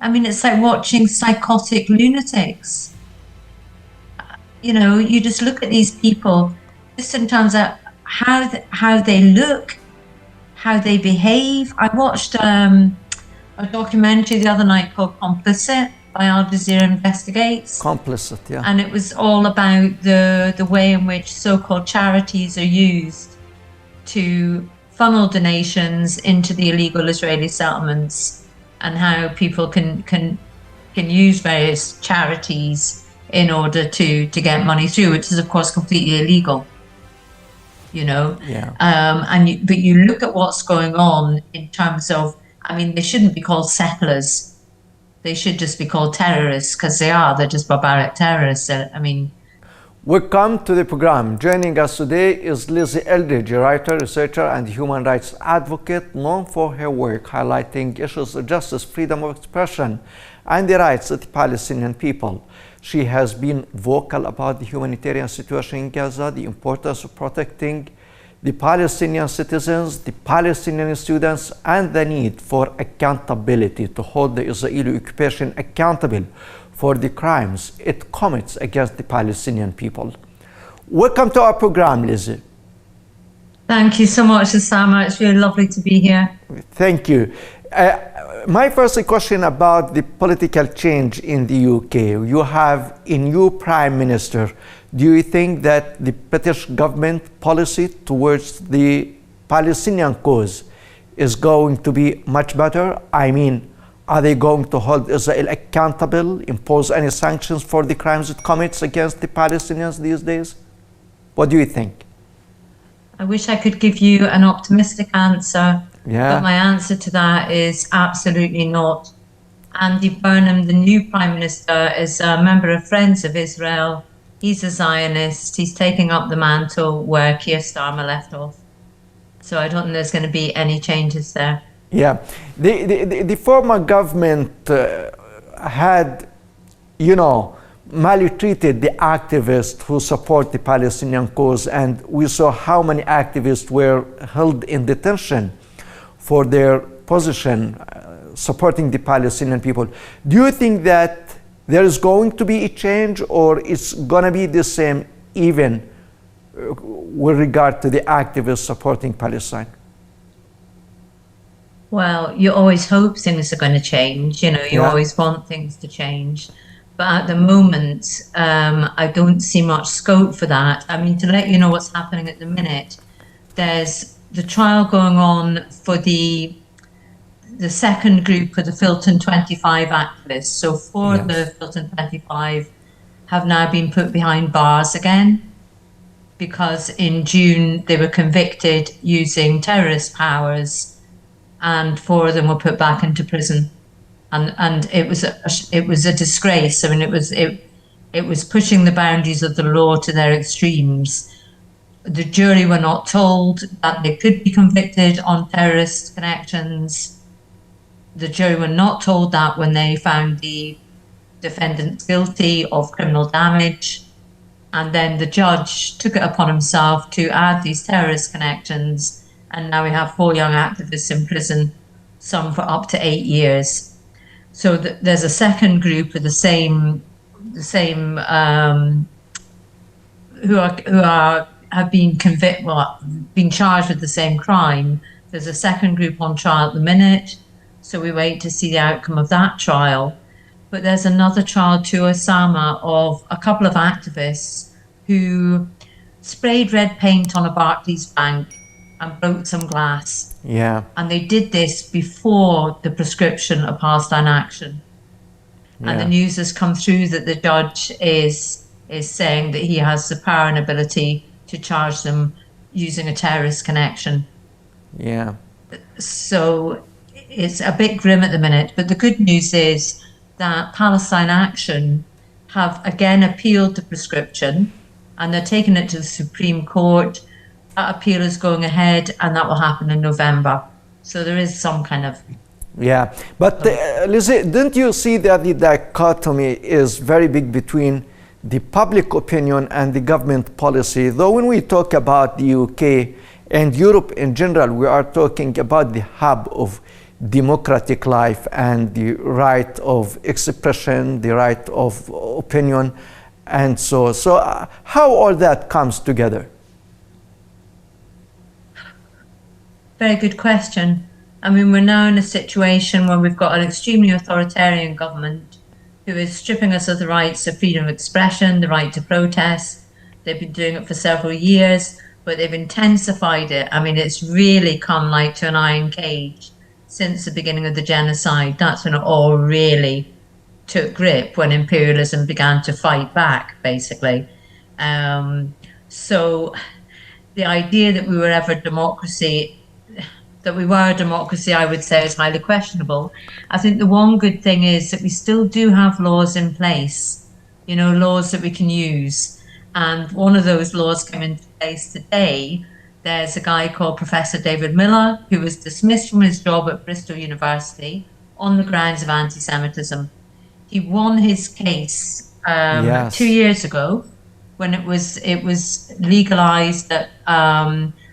I mean, it's like watching psychotic lunatics. You know, you just look at these people just in terms of how they look, how they behave. I watched a documentary the other night called Complicit by Al Jazeera Investigates. Complicit, yeah. And it was all about the way in which so-called charities are used to funnel donations into the illegal Israeli settlements, and how people can use various charities in order to get money through, which is of course completely illegal. You know, Yeah. But you look at what's going on in terms of, I mean, they shouldn't be called settlers. They should just be called terrorists, because they're just barbaric terrorists. I mean. Welcome to the program. Joining us today is Lizzie Eldridge, a writer, researcher, and human rights advocate known for her work highlighting issues of justice, freedom of expression, and the rights of the Palestinian people. She has been vocal about the humanitarian situation in Gaza, the importance of protecting the Palestinian citizens, the Palestinian students, and the need for accountability to hold the Israeli occupation accountable for the crimes it commits against the Palestinian people. Welcome to our program, Lizzie. Thank you so much, Osama. It's really lovely to be here. Thank you. My first question about the political change in the UK. You have a new Prime Minister. Do you think that the British government policy towards the Palestinian cause is going to be much better? I mean, are they going to hold Israel accountable, impose any sanctions for the crimes it commits against the Palestinians these days? What do you think? I wish I could give you an optimistic answer, yeah. But my answer to that is absolutely not. Andy Burnham, the new Prime Minister, is a member of Friends of Israel. He's a Zionist. He's taking up the mantle where Keir Starmer left off. So I don't think there's going to be any changes there. Yeah, the former government had, maltreated the activists who support the Palestinian cause, and we saw how many activists were held in detention for their position supporting the Palestinian people. Do you think that there is going to be a change, or it's going to be the same even with regard to the activists supporting Palestine? Well, you always hope things are going to change. You always want things to change. But at the moment, I don't see much scope for that. I mean, to let you know what's happening at the minute, there's the trial going on for the second group of the Filton 25 activists. So four of the Filton 25 have now been put behind bars again, because in June they were convicted using terrorist powers, and four of them were put back into prison, and it was a disgrace. I mean, it was pushing the boundaries of the law to their extremes. The jury were not told that they could be convicted on terrorist connections. The jury were not told that when they found the defendants guilty of criminal damage, and then the judge took it upon himself to add these terrorist connections. And now we have 4 young activists in prison, some for up to 8 years. So there's a second group of the same who have been convicted, been charged with the same crime. There's a second group on trial at the minute, so we wait to see the outcome of that trial. But there's another trial too, Osama, of a couple of activists who sprayed red paint on a Barclays bank and broke some glass. Yeah. And they did this before the prescription of Palestine Action. Yeah. And the news has come through that the judge is saying that he has the power and ability to charge them using a terrorist connection. Yeah. So it's a bit grim at the minute, but the good news is that Palestine Action have again appealed the prescription, and they're taking it to the Supreme Court. That appeal is going ahead, and that will happen in November. So there is some kind of... Yeah, but Lizzie, didn't you see that the dichotomy is very big between the public opinion and the government policy? Though when we talk about the UK and Europe in general, we are talking about the hub of democratic life and the right of expression, the right of opinion, and so how all that comes together? Very good question. I mean, we're now in a situation where we've got an extremely authoritarian government who is stripping us of the rights of freedom of expression, the right to protest. They've been doing it for several years, but they've intensified it. I mean, it's really come like to an iron cage since the beginning of the genocide. That's when it all really took grip, when imperialism began to fight back, basically. So the idea that we were ever a democracy, I would say, is highly questionable. I think the one good thing is that we still do have laws in place, you know, laws that we can use. And one of those laws came into place today. There's a guy called Professor David Miller, who was dismissed from his job at Bristol University on the grounds of anti-Semitism. He won his case Yes. 2 years ago, when it was legalized that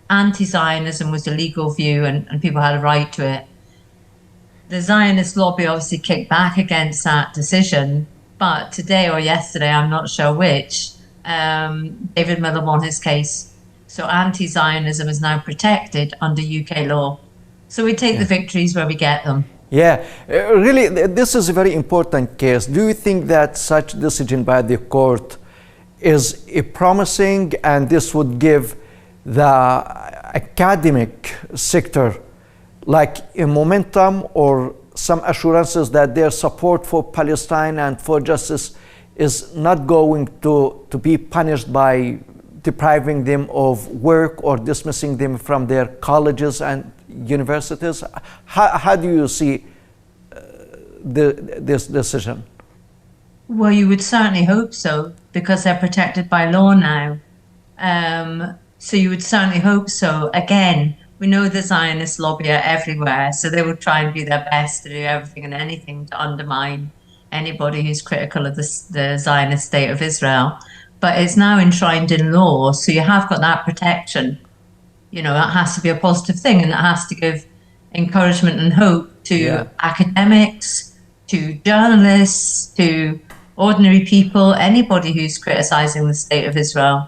anti-Zionism was a legal view and people had a right to it. The Zionist lobby obviously kicked back against that decision, but today or yesterday, I'm not sure which, David Miller won his case. So anti-Zionism is now protected under UK law. So we take the victories where we get them. Yeah, really, this is a very important case. Do you think that such decision by the court is promising, and this would give the academic sector like a momentum or some assurances that their support for Palestine and for justice is not going to be punished by depriving them of work or dismissing them from their colleges and universities? How do you see this decision? Well, you would certainly hope so, because they're protected by law now. So you would certainly hope so. Again, we know the Zionist lobby are everywhere, so they will try and do their best to do everything and anything to undermine anybody who's critical of the Zionist state of Israel. But it's now enshrined in law, so you have got that protection. You know, that has to be a positive thing, and that has to give encouragement and hope to academics, to journalists, to ordinary people, anybody who's criticizing the state of Israel.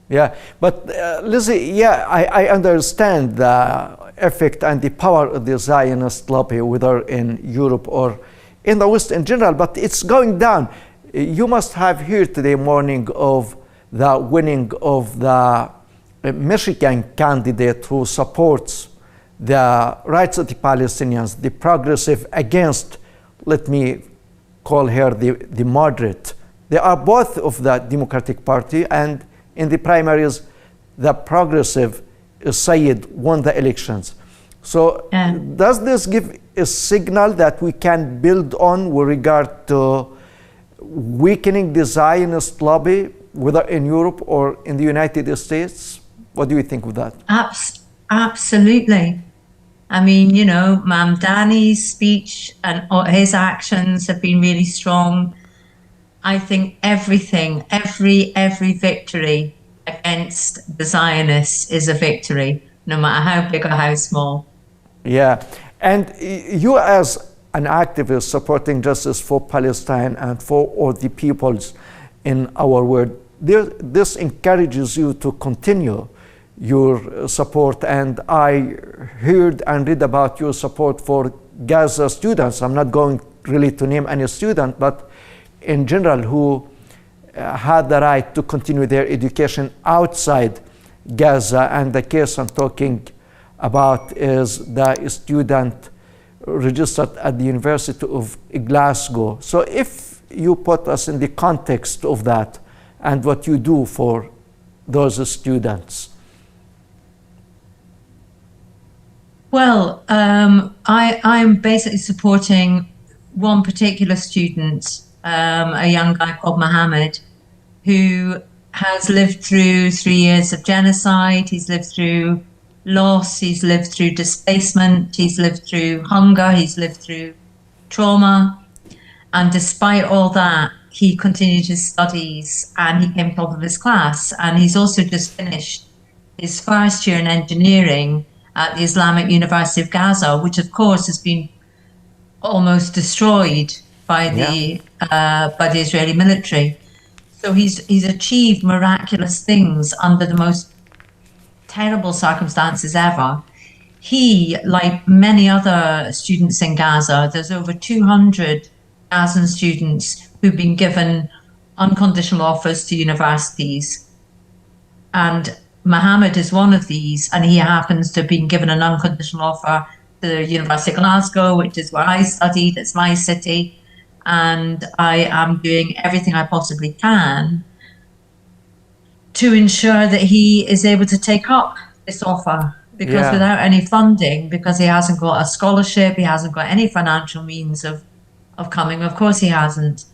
Yeah, but Lizzie, I understand the effect and the power of the Zionist lobby, whether in Europe or in the West in general, but it's going down. You must have heard today morning of the winning of the Michigan candidate who supports the rights of the Palestinians, the progressive against, let me call her the moderate. They are both of the Democratic Party, and in the primaries, the progressive Sayed won the elections. So does this give a signal that we can build on with regard to weakening the Zionist lobby, whether in Europe or in the United States? What do you think of that? Absolutely. I mean, you know, Mamdani's speech and his actions have been really strong. I think every victory against the Zionists is a victory, no matter how big or how small. Yeah, and you as an activist supporting justice for Palestine and for all the peoples in our world, this encourages you to continue your support. And I heard and read about your support for Gaza students. I'm not going really to name any student, but in general who had the right to continue their education outside Gaza. And the case I'm talking about is the student registered at the University of Glasgow. So if you put us in the context of that and what you do for those students. Well, I'm basically supporting one particular student, a young guy called Mohammed, who has lived through 3 years of genocide. He's lived through loss, he's lived through displacement, he's lived through hunger, he's lived through trauma. And despite all that, he continued his studies and he came top of his class. And he's also just finished his first year in engineering. at the Islamic University of Gaza, which of course has been almost destroyed by the Israeli military. So he's achieved miraculous things under the most terrible circumstances ever. He, like many other students in Gaza, there's over 200 Gazan students who've been given unconditional offers to universities. And Mohammed is one of these, and he happens to have been given an unconditional offer to the University of Glasgow, which is where I studied, it's my city. And I am doing everything I possibly can to ensure that he is able to take up this offer. Because without any funding, because he hasn't got a scholarship, he hasn't got any financial means of coming, of course he hasn't.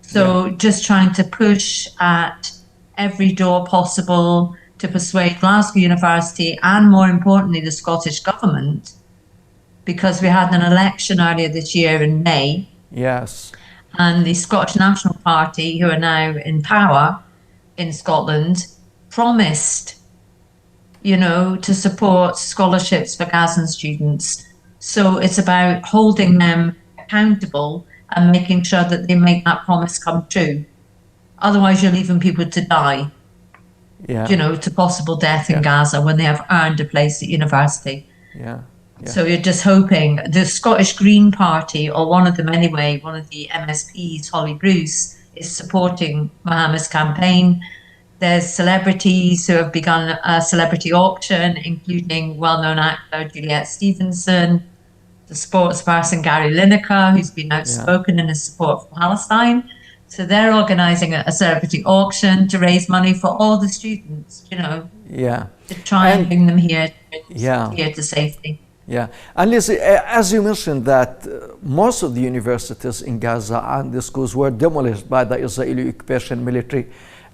So just trying to push at every door possible to persuade Glasgow University and, more importantly, the Scottish Government, because we had an election earlier this year in May. Yes. And the Scottish National Party, who are now in power in Scotland, promised, to support scholarships for Gazan students. So it's about holding them accountable and making sure that they make that promise come true. Otherwise, you're leaving people to die, to possible death in Gaza when they have earned a place at university. So you're just hoping. The Scottish Green Party, or one of them anyway, one of the MSPs, Holly Bruce, is supporting Mohammed's campaign. There's celebrities who have begun a celebrity auction, including well-known actor Juliet Stevenson, the sports person Gary Lineker, who's been outspoken in his support for Palestine. So they're organising a celebrity auction to raise money for all the students, to try and bring them here to safety. Yeah, and Lizzie, as you mentioned that most of the universities in Gaza and the schools were demolished by the Israeli occupation military,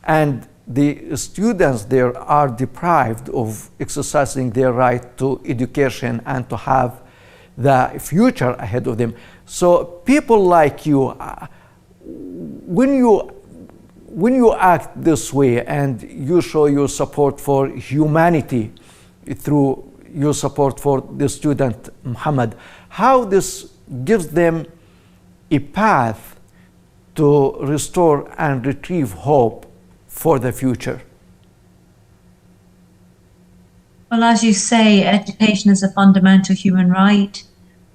and the students there are deprived of exercising their right to education and to have the future ahead of them. So people like you, when you act this way and you show your support for humanity through your support for the student Muhammad, how this gives them a path to restore and retrieve hope for the future? Well, as you say, education is a fundamental human right.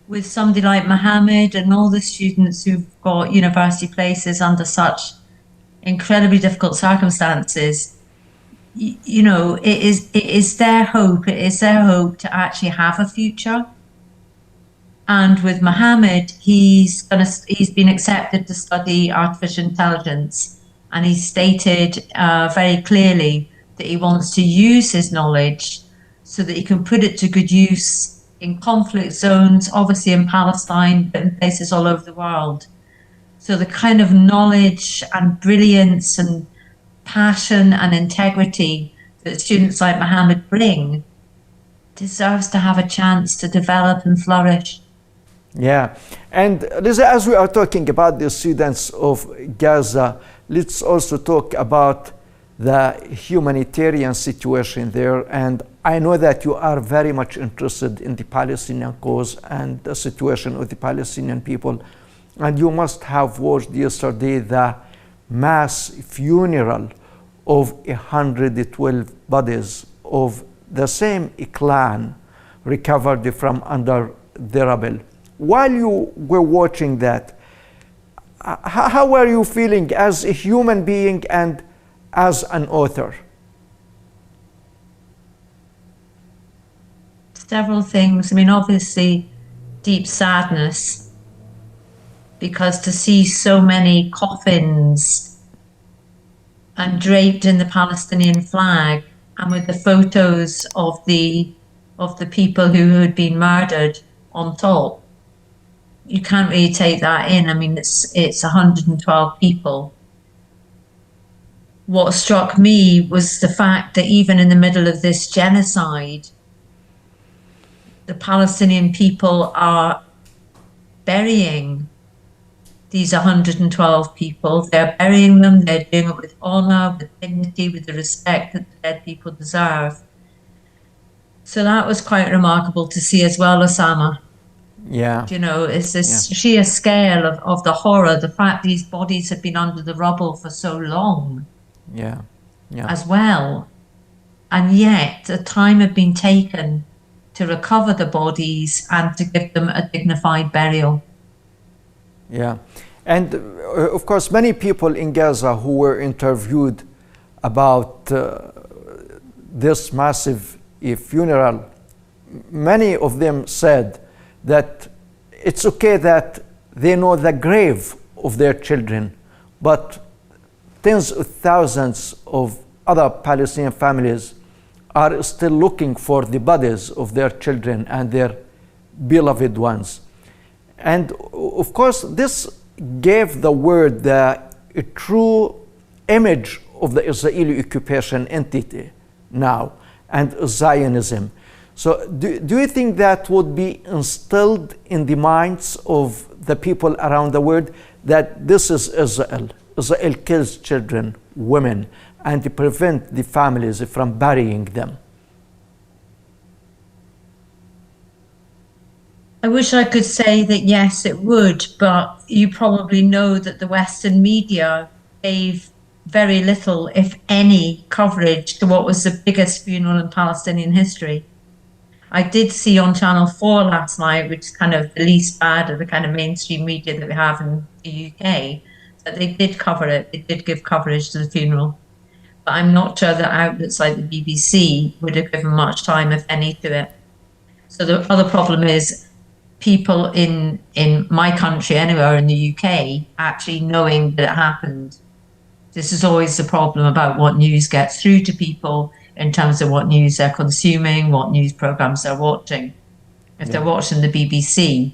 With somebody like Mohammed and all the students who've got university places under such incredibly difficult circumstances, it is their hope. It is their hope to actually have a future. And with Mohammed, he's been accepted to study artificial intelligence, and he stated very clearly that he wants to use his knowledge so that he can put it to good use in conflict zones, obviously in Palestine, but in places all over the world. So the kind of knowledge and brilliance and passion and integrity that students like Mohammed bring deserves to have a chance to develop and flourish. Yeah, and Lizzie, as we are talking about the students of Gaza, let's also talk about the humanitarian situation there. And I know that you are very much interested in the Palestinian cause and the situation of the Palestinian people. And you must have watched yesterday the mass funeral of 112 bodies of the same clan recovered from under the rubble. While you were watching that, how were you feeling as a human being and as an author? Several things. I mean, obviously, deep sadness, because to see so many coffins and draped in the Palestinian flag, and with the photos of the people who had been murdered on top, you can't really take that in. I mean, it's 112 people. What struck me was the fact that even in the middle of this genocide, the Palestinian people are burying these 112 people. They're burying them, they're doing it with honor, with dignity, with the respect that the dead people deserve. So that was quite remarkable to see as well, Osama. Yeah, You know, it's yeah, this sheer scale of the horror, the fact these bodies have been under the rubble for so long yeah, yeah, as well. And yet the time had been taken to recover the bodies and to give them a dignified burial. yeah. And of course, many people in Gaza who were interviewed about this massive funeral, many of them said that it's okay that they know the grave of their children, but tens of thousands of other Palestinian families are still looking for the bodies of their children and their beloved ones. And of course, this gave the world the true image of the Israeli occupation entity now and Zionism. So do you think that would be instilled in the minds of the people around the world that this is Israel? Israel kills children, women, and to prevent the families from burying them? I wish I could say that yes, it would, but you probably know that the Western media gave very little, if any, coverage to what was the biggest funeral in Palestinian history. I did see on Channel 4 last night, which is kind of the least bad of the kind of mainstream media that we have in the UK, that they did cover it. They did give coverage to the funeral. But I'm not sure that outlets like the BBC would have given much time, if any, to it. So the other problem is people in my country, anywhere in the UK, actually knowing that it happened. This is always the problem about what news gets through to people in terms of what news they're consuming, what news programs they're watching. If they're watching the BBC,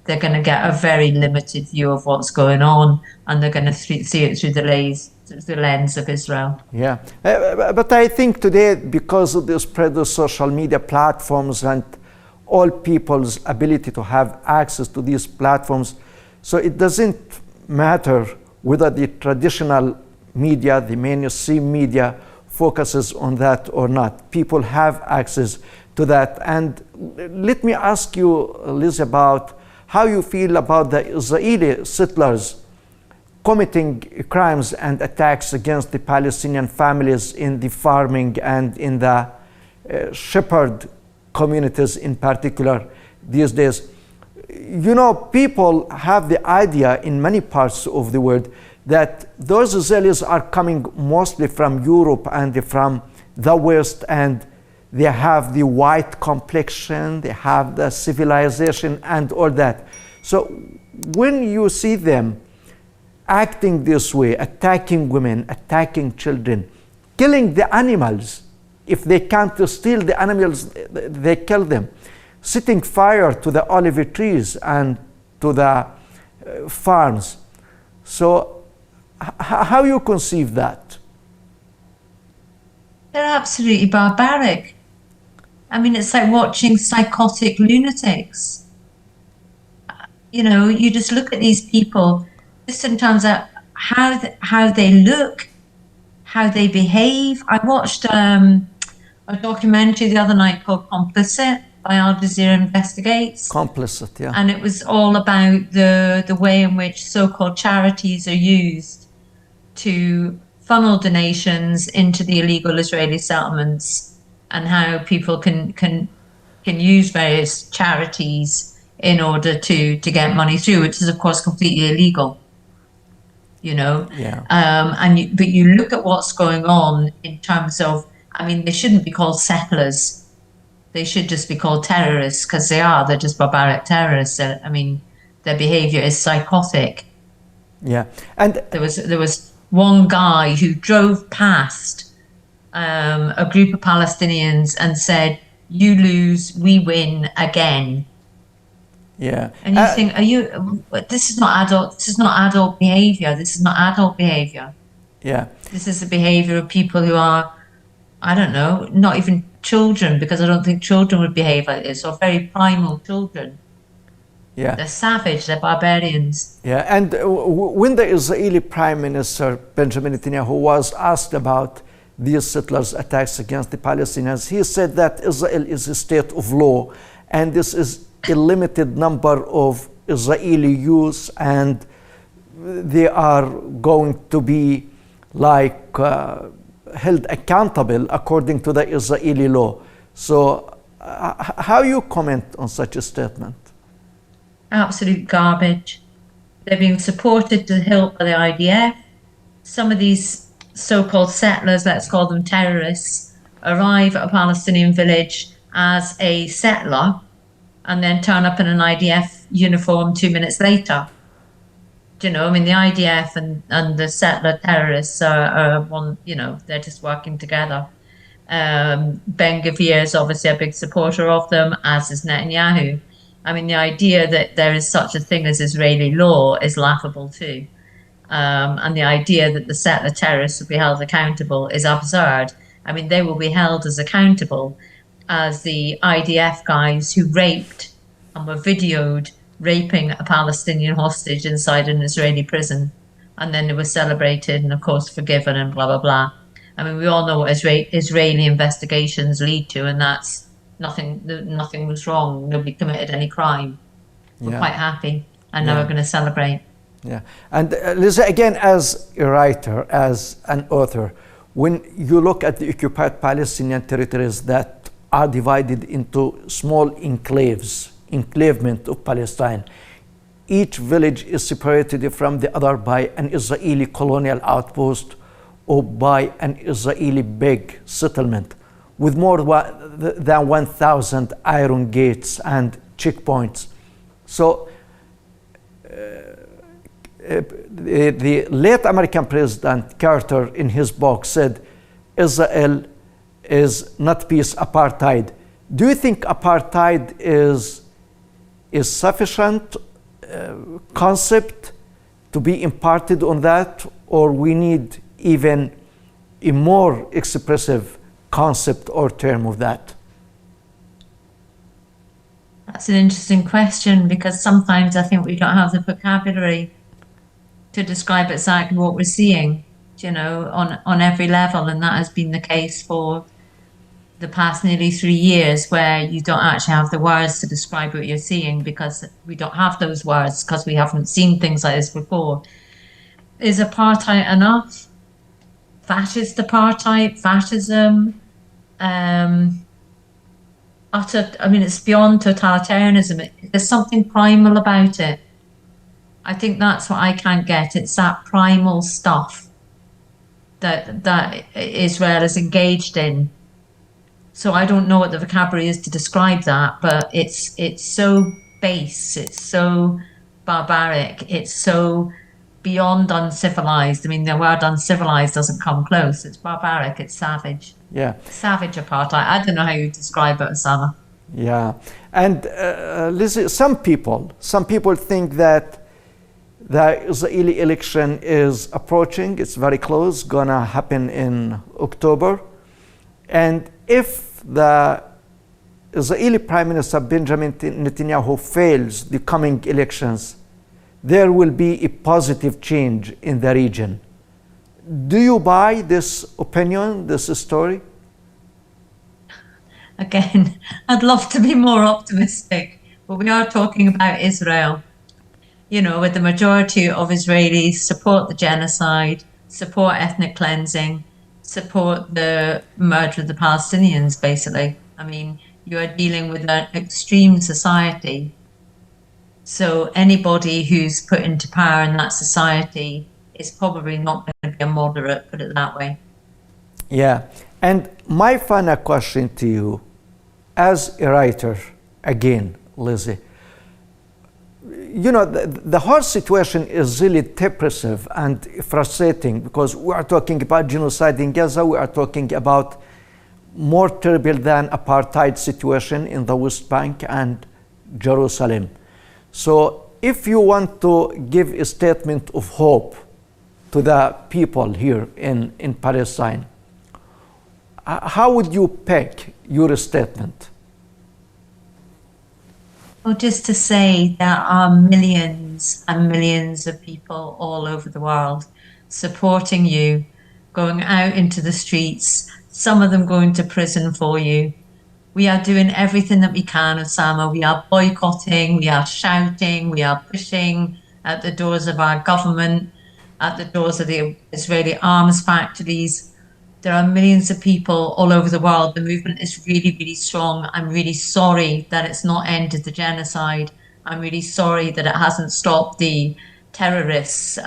they're going to get a very limited view of what's going on, and they're going to see it through the lens of Israel. Yeah, but I think today, because of the spread of social media platforms and all people's ability to have access to these platforms, so it doesn't matter whether the traditional media, the mainstream media, focuses on that or not. People have access to that. And let me ask you, Liz, about how you feel about the Israeli settlers committing crimes and attacks against the Palestinian families in the farming and in the shepherd communities in particular these days. You know, people have the idea in many parts of the world that those Israelis are coming mostly from Europe and from the West, and they have the white complexion, they have the civilization and all that. So when you see them acting this way, attacking women, attacking children, killing the animals, if they can't steal the animals, they kill them, setting fire to the olive trees and to the farms. So how you conceive that? They're absolutely barbaric. I mean, it's like watching psychotic lunatics. You know, you just look at these people, just in terms of how they look, how they behave. I watched a documentary the other night called Complicit by Al Jazeera Investigates. Complicit, yeah. And it was all about the way in which so-called charities are used to funnel donations into the illegal Israeli settlements, and how people can use various charities in order to get money through, which is of course completely illegal. You know, but you look at what's going on in terms of, I mean, they shouldn't be called settlers. They should just be called terrorists, because they're just barbaric terrorists. I mean, their behavior is psychotic. Yeah, and there was one guy who drove past a group of Palestinians and said, "You lose, we win again." Yeah, and you think, this is not adult. This is not adult behavior. This is not adult behavior. Yeah, this is the behavior of people who are, I don't know, not even children, because I don't think children would behave like this, or very primal children. Yeah, they're savage, they're barbarians. Yeah, and when the Israeli Prime Minister Benjamin Netanyahu was asked about these settlers' attacks against the Palestinians. He said that Israel is a state of law, and this is a limited number of Israeli youths, and they are going to be like held accountable according to the Israeli law. So how you comment on such a statement? Absolute garbage. They're being supported to the hilt by the IDF. Some of these so-called settlers, let's call them terrorists, arrive at a Palestinian village as a settler and then turn up in an IDF uniform 2 minutes later. Do you know, I mean, the IDF and the settler terrorists are one, you know, they're just working together. Ben Gvir is obviously a big supporter of them, as is Netanyahu. I mean, the idea that there is such a thing as Israeli law is laughable too. And the idea that the settler terrorists will be held accountable is absurd. I mean, they will be held as accountable as the IDF guys who raped and were videoed raping a Palestinian hostage inside an Israeli prison. And then they were celebrated and, of course, forgiven and blah, blah, blah. I mean, we all know what Israeli investigations lead to, and that's nothing was wrong. Nobody committed any crime. We're quite happy, and now we're going to celebrate. Yeah. And Lizzie, again, as a writer, as an author, when you look at the occupied Palestinian territories that are divided into small enclavement of Palestine, each village is separated from the other by an Israeli colonial outpost or by an Israeli big settlement with more than 1,000 iron gates and checkpoints. So the late American President Carter in his book said Israel is not peace, apartheid. Do you think apartheid is sufficient concept to be imparted on that, or we need even a more expressive concept or term of that? That's an interesting question, because sometimes I think we don't have the vocabulary to describe exactly what we're seeing, you know, on every level, and that has been the case for the past nearly 3 years, where you don't actually have the words to describe what you're seeing because we don't have those words because we haven't seen things like this before. Is apartheid enough? Fascist apartheid, fascism, it's beyond totalitarianism. There's something primal about it. I think that's what I can't get. It's that primal stuff that Israel is engaged in. So I don't know what the vocabulary is to describe that, but it's so base, it's so barbaric, it's so beyond uncivilized. I mean, the word uncivilized doesn't come close. It's barbaric, it's savage. Yeah. Savage apartheid. I don't know how you describe it, Osama. Yeah. And Lizzie, some people think that the Israeli election is approaching. It's very close, gonna happen in October. And if the Israeli Prime Minister Benjamin Netanyahu fails the coming elections, there will be a positive change in the region. Do you buy this opinion, this story? Again, I'd love to be more optimistic, but we are talking about Israel. You know, with the majority of Israelis support the genocide, support ethnic cleansing, support the murder of the Palestinians, basically. I mean, you are dealing with an extreme society. So anybody who's put into power in that society is probably not going to be a moderate, put it that way. Yeah. And my final question to you, as a writer, again, Lizzie, you know, the whole situation is really depressive and frustrating because we are talking about genocide in Gaza, we are talking about more terrible than apartheid situation in the West Bank and Jerusalem. So if you want to give a statement of hope to the people here in Palestine, how would you pick your statement? Well, just to say there are millions and millions of people all over the world supporting you, going out into the streets, some of them going to prison for you. We are doing everything that we can, Osama. We are boycotting, we are shouting, we are pushing at the doors of our government, at the doors of the Israeli arms factories. There are millions of people all over the world. The movement is really, really strong. I'm really sorry that it's not ended the genocide. I'm really sorry that it hasn't stopped the terrorists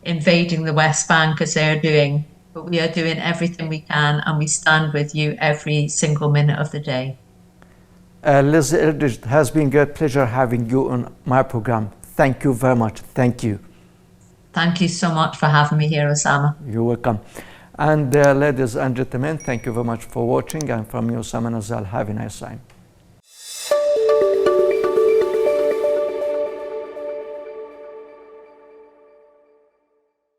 invading the West Bank as they're doing. But we are doing everything we can, and we stand with you every single minute of the day. Lizzie Eldridge, it has been a great pleasure having you on my program. Thank you very much. Thank you. Thank you so much for having me here, Osama. You're welcome. And ladies and gentlemen, thank you very much for watching. And from you, Osama Nazal, have a nice time.